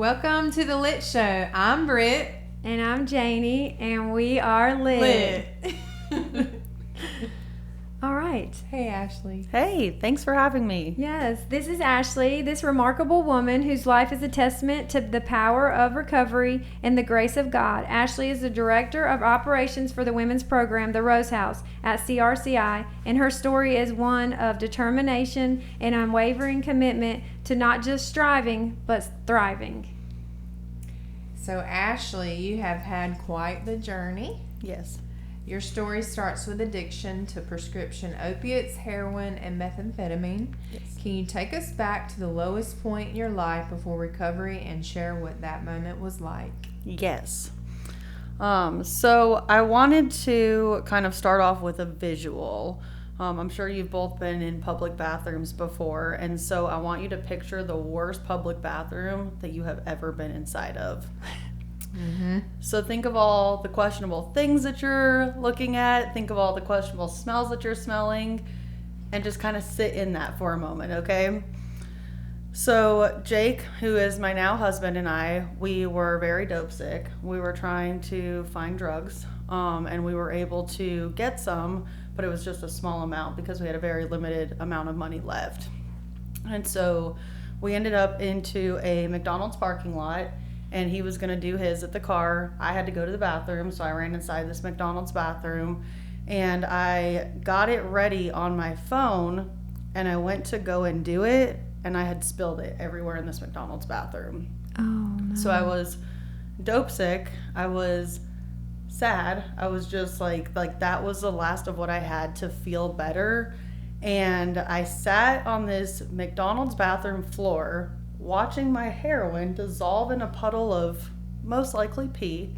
Welcome to the Lit Show. I'm Britt. And I'm Janie, and we are lit. All right. Hey, Ashley. Hey, thanks for having me. Yes, this is Ashley, this remarkable woman whose life is a testament to the power of recovery and the grace of God. Ashley is the Director of Operations for the women's program, The Rose House, at CRCI, and her story is one of determination and unwavering commitment to not just striving, but thriving. So, Ashley, you have had quite the journey. Yes. Your story starts with addiction to prescription opiates, heroin, and methamphetamine. Yes. Can you take us back to the lowest point in your life before recovery and share what that moment was like? Yes. So I wanted to kind of start off with a visual. I'm sure you've both been in public bathrooms before, and so I want you to picture the worst public bathroom that you have ever been inside of. Mm-hmm. So think of all the questionable things that you're looking at, think of all the questionable smells that you're smelling, and just kind of sit in that for a moment, okay? So Jake, who is my now husband, and I, we were very dope sick. We were trying to find drugs, and we were able to get some, but it was just a small amount because we had a very limited amount of money left. And so we ended up into a McDonald's parking lot, and he was going to do his at the car. I had to go to the bathroom, so I ran inside this McDonald's bathroom, and I got it ready on my phone, and I went to go and do it, and I had spilled it everywhere in this McDonald's bathroom. Oh, no. So I was dope sick. I was sad. I was just like that was the last of what I had to feel better. And I sat on this McDonald's bathroom floor watching my heroin dissolve in a puddle of most likely pee.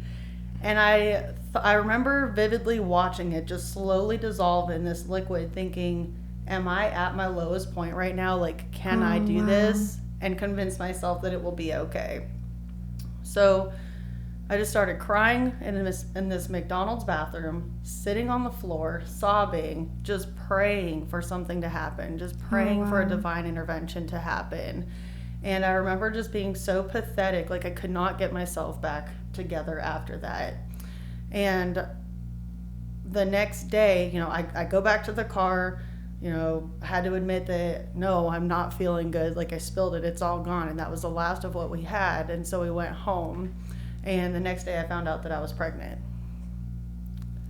And I remember vividly watching it just slowly dissolve in this liquid, thinking, am I at my lowest point right now? Like, can I do this? And convince myself that it will be okay. So I just started crying in this McDonald's bathroom, sitting on the floor, sobbing, just praying for something to happen, just praying for a divine intervention to happen. And I remember just being so pathetic, like I could not get myself back together after that. And the next day, I go back to the car, I had to admit that, no, I'm not feeling good. Like I spilled it, it's all gone. And that was the last of what we had. And so we went home. And the next day I found out that I was pregnant.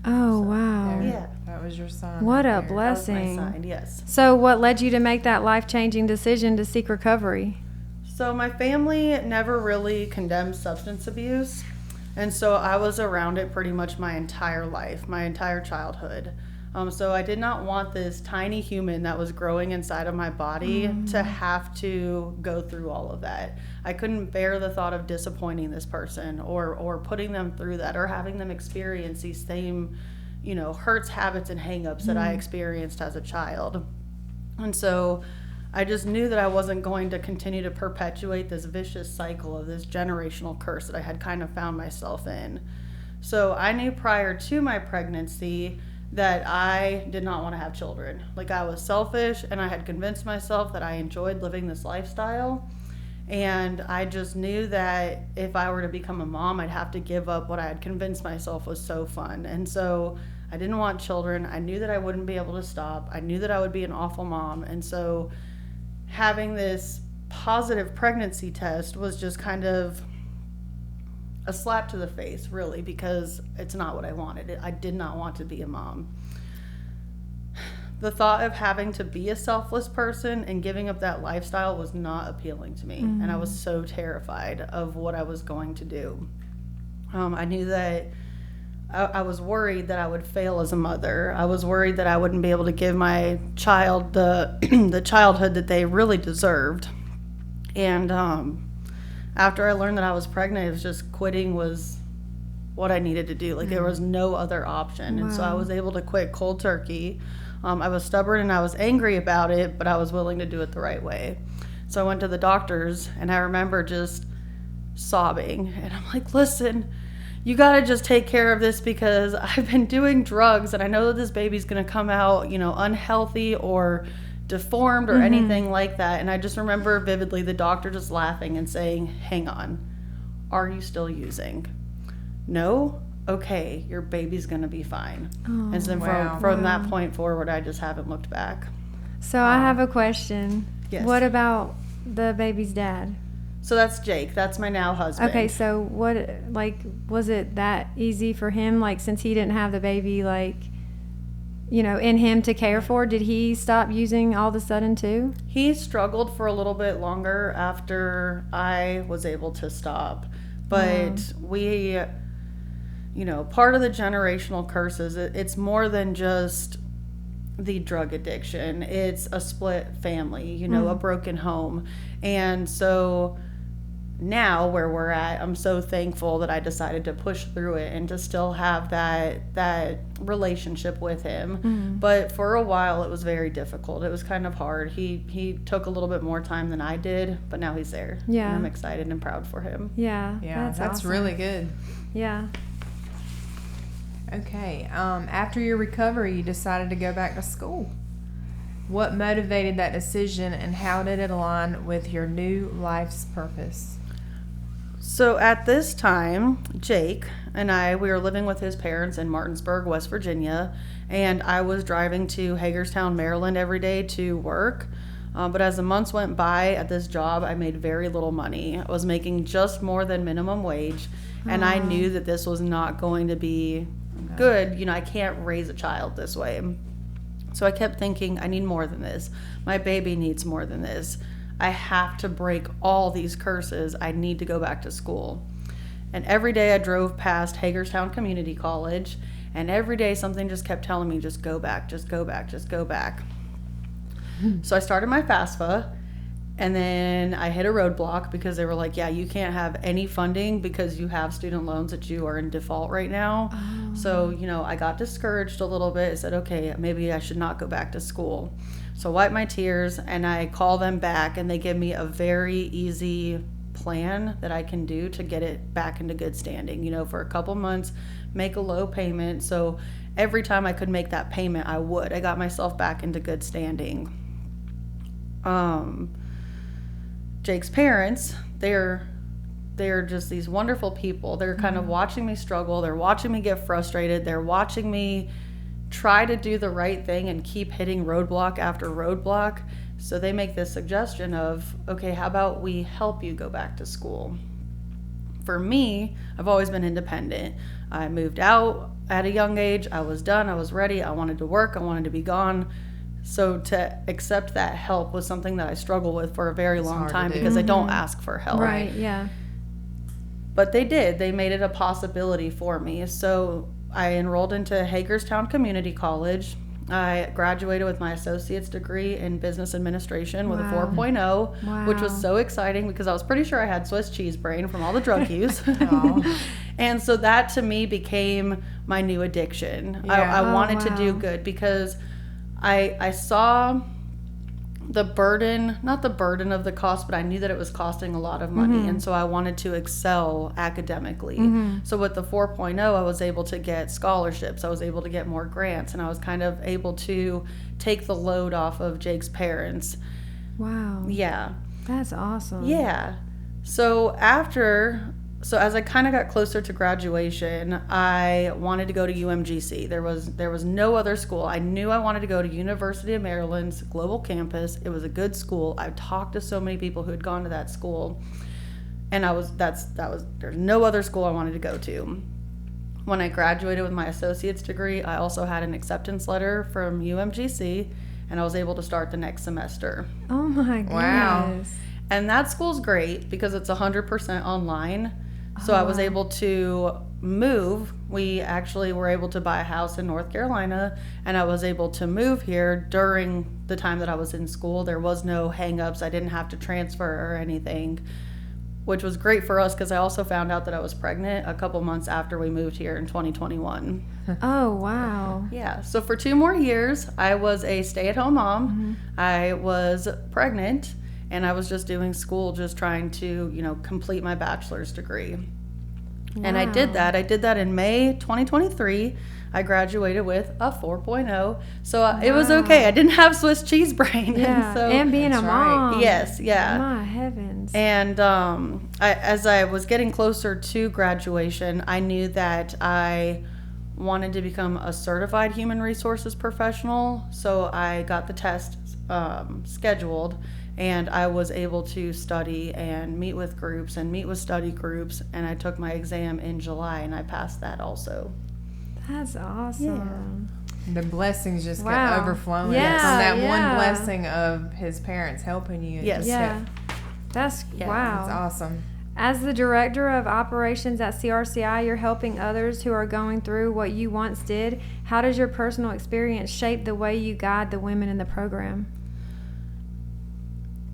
Oh, wow. Yeah. That was your sign. What right a there. blessing. That was my sign, yes. So what led you to make that life-changing decision to seek recovery? So my family never really condemned substance abuse, and so I was around it pretty much my entire life, my entire childhood. So I did not want this tiny human that was growing inside of my body to have to go through all of that. I couldn't bear the thought of disappointing this person or putting them through that or having them experience these same, hurts, habits, and hang-ups that I experienced as a child. And so I just knew that I wasn't going to continue to perpetuate this vicious cycle of this generational curse that I had kind of found myself in. So I knew prior to my pregnancy that I did not want to have children. Like I was selfish, and I had convinced myself that I enjoyed living this lifestyle. And I just knew that if I were to become a mom, I'd have to give up what I had convinced myself was so fun. And so I didn't want children. I knew that I wouldn't be able to stop. I knew that I would be an awful mom. And so having this positive pregnancy test was just kind of a slap to the face, really, because it's not what I wanted. I did not want to be a mom. The thought of having to be a selfless person and giving up that lifestyle was not appealing to me, and I was so terrified of what I was going to do. I knew that I was worried that I would fail as a mother. I was worried that I wouldn't be able to give my child the childhood that they really deserved. And after I learned that I was pregnant, it was just quitting was what I needed to do. Like there was no other option. And so I was able to quit cold turkey. I was stubborn and I was angry about it, but I was willing to do it the right way. So I went to the doctors, and I remember just sobbing. And I'm like, listen, you got to just take care of this because I've been doing drugs, and I know that this baby's going to come out, unhealthy or deformed or anything like that. And I just remember vividly the doctor just laughing and saying, hang on, are you still using? No? Okay, your baby's going to be fine. Oh, and so from that point forward, I just haven't looked back. So I have a question. Yes. What about the baby's dad? So that's Jake. That's my now husband. Okay, so what, like, was it that easy for him, like, since he didn't have the baby, like, you know, in him to care for? Did he stop using all of a sudden too? He struggled for a little bit longer after I was able to stop. But we, you know, part of the generational curses, it's more than just the drug addiction. It's a split family, you know, a broken home. And so now where we're at, I'm so thankful that I decided to push through it and to still have that relationship with him. But for a while it was very difficult. It was kind of hard. He took a little bit more time than I did, but now he's there. Yeah. And I'm excited and proud for him. Yeah. Yeah, that's awesome. really good. Yeah. Okay. After your recovery, you decided to go back to school. What motivated that decision, and how did it align with your new life's purpose? So at this time, Jake and we were living with his parents in Martinsburg, West Virginia, and I was driving to Hagerstown, Maryland every day to work. But as the months went by at this job, I made very little money. I was making just more than minimum wage, and I knew that this was not going to be good. You know, I can't raise a child this way. So I kept thinking, I need more than this. My baby needs more than this. I have to break all these curses. I need to go back to school. And every day I drove past Hagerstown Community College, and every day something just kept telling me, just go back, just go back, just go back. So I started my FAFSA, and then I hit a roadblock because they were like, yeah, you can't have any funding because you have student loans that you are in default right now. So, you know, I got discouraged a little bit. I said, okay, maybe I should not go back to school. So I wipe my tears and I call them back, and they give me a very easy plan that I can do to get it back into good standing. You know, for a couple months, make a low payment. So every time I could make that payment, I would. I got myself back into good standing. Jake's parents, they're just these wonderful people. They're kind of watching me struggle. They're watching me get frustrated. They're watching me try to do the right thing and keep hitting roadblock after roadblock. So they make this suggestion of, okay, how about we help you go back to school? For me, I've always been independent. I moved out at a young age. I was done. I was ready. I wanted to work. I wanted to be gone. So to accept that help was something that I struggled with for a very long time because I don't ask for help. Right, yeah. But they did. They made it a possibility for me. So I enrolled into Hagerstown Community College. I graduated with my associate's degree in business administration with a 4.0, which was so exciting because I was pretty sure I had Swiss cheese brain from all the drug use. And so that to me became my new addiction. I wanted to do good because I saw the burden, not the burden of the cost, but I knew that it was costing a lot of money. And so I wanted to excel academically. So with the 4.0, I was able to get scholarships. I was able to get more grants, and I was kind of able to take the load off of Jake's parents. Wow. Yeah. That's awesome. Yeah. So as I kind of got closer to graduation, I wanted to go to UMGC. There was no other school. I knew I wanted to go to University of Maryland's global campus. It was a good school. I've talked to so many people who had gone to that school, and there's no other school I wanted to go to. When I graduated with my associate's degree, I also had an acceptance letter from UMGC, and I was able to start the next semester. Oh my goodness. Wow. And that school's great because it's 100% online. So I was able to move. We actually were able to buy a house in North Carolina, and I was able to move here during the time that I was in school. There was no hang-ups. I didn't have to transfer or anything, which was great for us because I also found out that I was pregnant a couple months after we moved here in 2021. Oh, wow. Yeah. So for 2 more years, I was a stay-at-home mom. I was pregnant. And I was just doing school, just trying to, complete my bachelor's degree. And I did that. I did that in May 2023. I graduated with a 4.0. So it was okay. I didn't have Swiss cheese brain. Yeah. And being a That's right. mom. Yes, yeah. My heavens. And as I was getting closer to graduation, I knew that I wanted to become a certified human resources professional. So I got the test scheduled, and I was able to study and meet with groups and meet with study groups. And I took my exam in July, and I passed that also. That's awesome. The blessings just Wow. kept overflowing Yeah, from that yeah. one blessing of his parents helping you. It Yes. just Yeah. kept- That's Yeah, wow. It's awesome. As the director of operations at CRCI, you're helping others who are going through what you once did. How does your personal experience shape the way you guide the women in the program?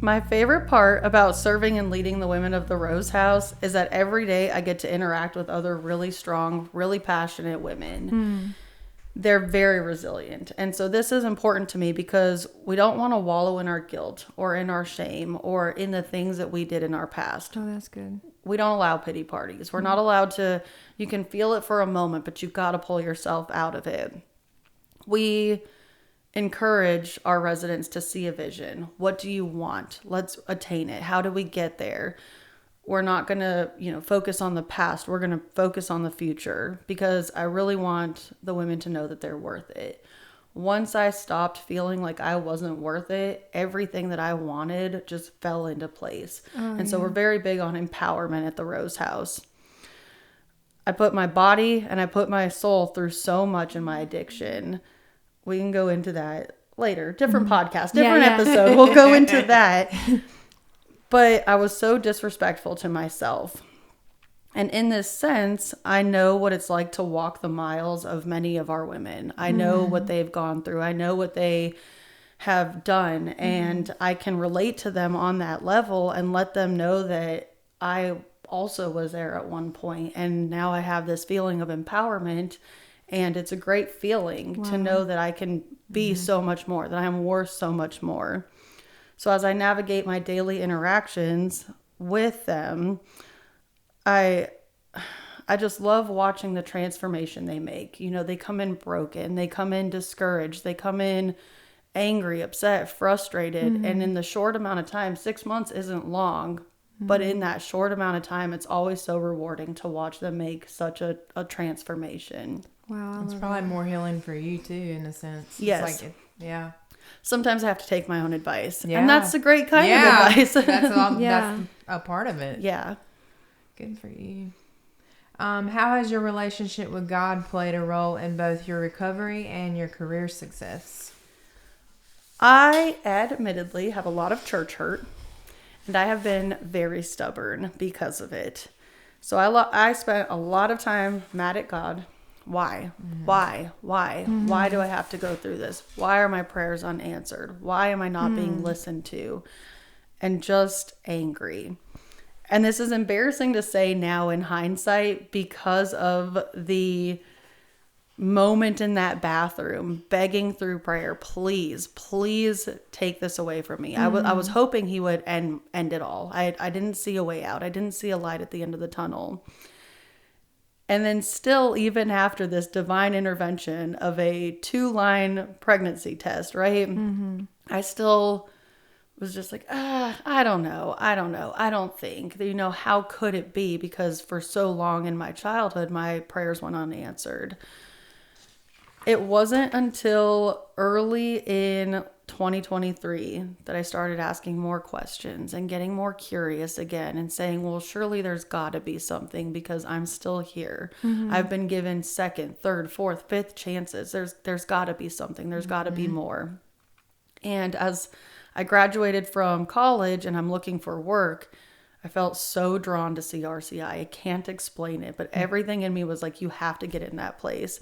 My favorite part about serving and leading the women of the Rose House is that every day I get to interact with other really strong, really passionate women. They're very resilient. And so this is important to me because we don't want to wallow in our guilt or in our shame or in the things that we did in our past. Oh, that's good. We don't allow pity parties. We're not allowed to, you can feel it for a moment, but you've got to pull yourself out of it. We encourage our residents to see a vision. What do you want? Let's attain it. How do we get there? We're not going to, focus on the past. We're going to focus on the future because I really want the women to know that they're worth it. Once I stopped feeling like I wasn't worth it, everything that I wanted just fell into place. So we're very big on empowerment at the Rose House. I put my body and I put my soul through so much in my addiction. We can go into that later. Different podcast, different episode. We'll go into that. But I was so disrespectful to myself. And in this sense, I know what it's like to walk the miles of many of our women. I know what they've gone through. I know what they have done. And I can relate to them on that level and let them know that I also was there at one point. And now I have this feeling of empowerment. And it's a great feeling to know that I can be so much more, that I'm worth so much more. So as I navigate my daily interactions with them, I just love watching the transformation they make. They come in broken, they come in discouraged, they come in angry, upset, frustrated. And in the short amount of time, 6 months isn't long, but in that short amount of time, it's always so rewarding to watch them make such a transformation. Wow. It's probably more healing for you too, in a sense. Yes. It's like yeah. Sometimes I have to take my own advice. Yeah. And that's a great kind of advice. That's a part of it. Yeah. Good for you. How has your relationship with God played a role in both your recovery and your career success? I admittedly have a lot of church hurt, and I have been very stubborn because of it. So I spent a lot of time mad at God. Why? Why? Why do I have to go through this? Why are my prayers unanswered? Why am I not being listened to? And just angry. And this is embarrassing to say now in hindsight because of the moment in that bathroom begging through prayer, please take this away from me. I was hoping he would end it all. I didn't see a way out. I didn't see a light at the end of the tunnel. And then still, even after this divine intervention of a 2-line pregnancy test, right? I still was just like, I don't know. I don't think. How could it be? Because for so long in my childhood, my prayers went unanswered. It wasn't until early in 2023 that I started asking more questions and getting more curious again and saying, well, surely there's got to be something because I'm still here. I've been given second, third, fourth, fifth chances. There's got to be something. There's got to be more. And as I graduated from college and I'm looking for work, I felt so drawn to CRCI. I can't explain it, but everything in me was like, you have to get in that place.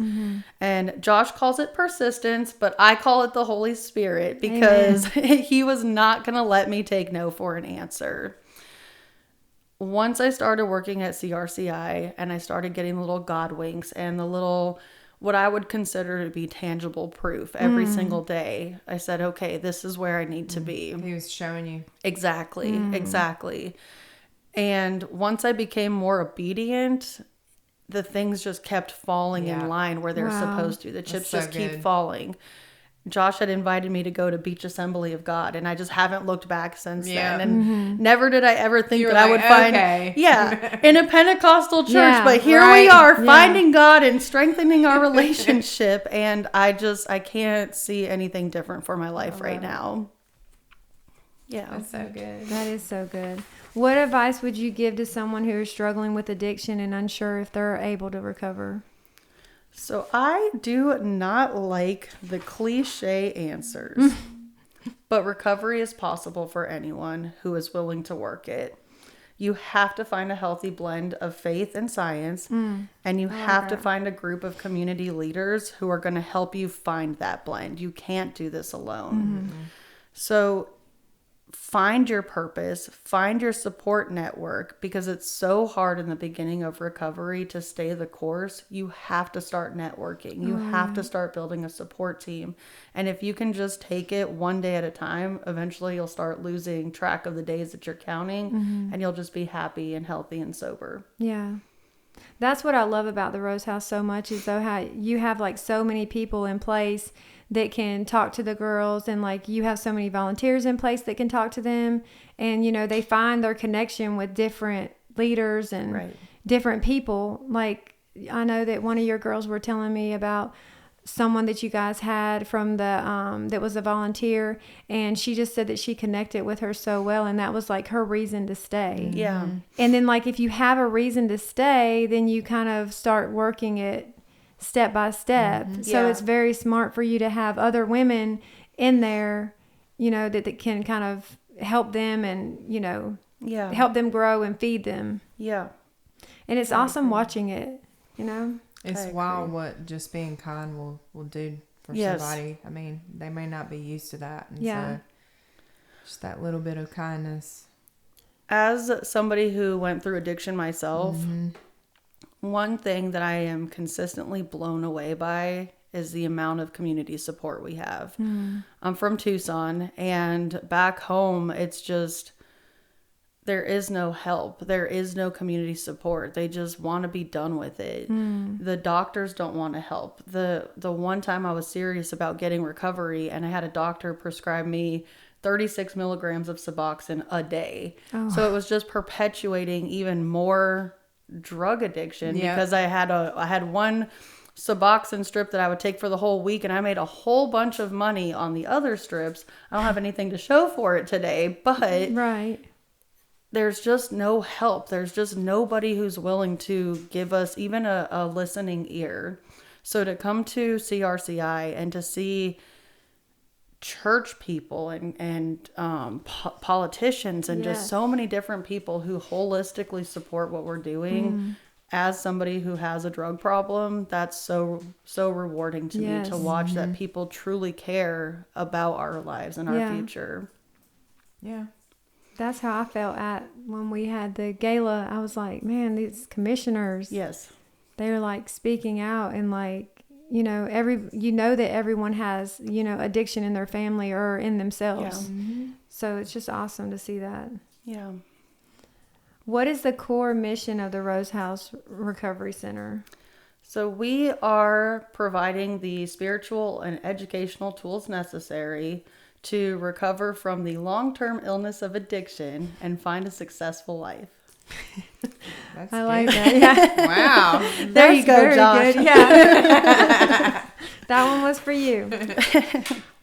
And Josh calls it persistence, but I call it the Holy Spirit because he was not going to let me take no for an answer. Once I started working at CRCI and I started getting the little God winks and the little, what I would consider to be tangible proof every single day, I said, okay, this is where I need to be. He was showing you. Exactly. And once I became more obedient, the things just kept falling in line where they're supposed to. The chips just keep falling. Josh had invited me to go to Beach Assembly of God, and I just haven't looked back since then. And never did I ever think that I would find, in a Pentecostal church. But here we are finding God and strengthening our relationship. And I can't see anything different for my life right now. Yeah. That's so good. That is so good. What advice would you give to someone who is struggling with addiction and unsure if they're able to recover? So I do not like the cliche answers, but recovery is possible for anyone who is willing to work it. You have to find a healthy blend of faith and science, and you have to find a group of community leaders who are going to help you find that blend. You can't do this alone. So find your purpose, find your support network, because it's so hard in the beginning of recovery to stay the course. You have to start networking. You have to start building a support team. And if you can just take it one day at a time, eventually you'll start losing track of the days that you're counting, and you'll just be happy and healthy and sober. Yeah. That's what I love about the Rose House so much, is though how you have like so many people in place that can talk to the girls, and like you have so many volunteers in place that can talk to them, and you know, they find their connection with different leaders and different people. Like I know that one of your girls were telling me about someone that you guys had from the that was a volunteer, and she just said that she connected with her so well, and that was like her reason to stay. And then like if you have a reason to stay, then you kind of start working it step by step. So it's very smart for you to have other women in there, you know, that can kind of help them and, you know, help them grow and feed them. And it's awesome watching it, you know. It's wild what just being kind will do for somebody. I mean, they may not be used to that. And so just that little bit of kindness. As somebody who went through addiction myself, one thing that I am consistently blown away by is the amount of community support we have. I'm from Tucson, and back home, it's just, there is no help. There is no community support. They just want to be done with it. The doctors don't want to help. The one time I was serious about getting recovery, and I had a doctor prescribe me 36 milligrams of Suboxone a day. So it was just perpetuating even more drug addiction, because I had one Suboxone strip that I would take for the whole week, and I made a whole bunch of money on the other strips. I don't have anything to show for it today, but there's just no help. There's just nobody who's willing to give us even a listening ear. So to come to CRCI and to see church people and politicians and just so many different people who holistically support what we're doing, as somebody who has a drug problem, that's so rewarding to me to watch that people truly care about our lives and our future. That's how I felt when we had the gala. I was like, man, these commissioners, they're like speaking out, and like, you know, that everyone has, you know, addiction in their family or in themselves. So it's just awesome to see that. What is the core mission of the Rose House Recovery Center? So we are providing the spiritual and educational tools necessary to recover from the long-term illness of addiction and find a successful life. That's I good. like that. Wow. There you go, Josh. Good. That one was for you.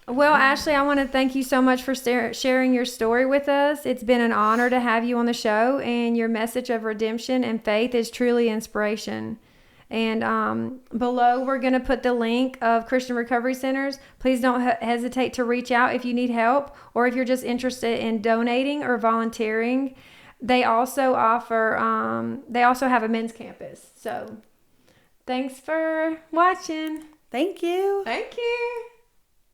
Well, Ashley, I want to thank you so much for sharing your story with us. It's been an honor to have you on the show, and your message of redemption and faith is truly inspiration. And below, we're going to put the link of Christian Recovery Centers. Please don't hesitate to reach out if you need help, or if you're just interested in donating or volunteering. They also offer, they also have a men's campus. So thanks for watching. Thank you. Thank you.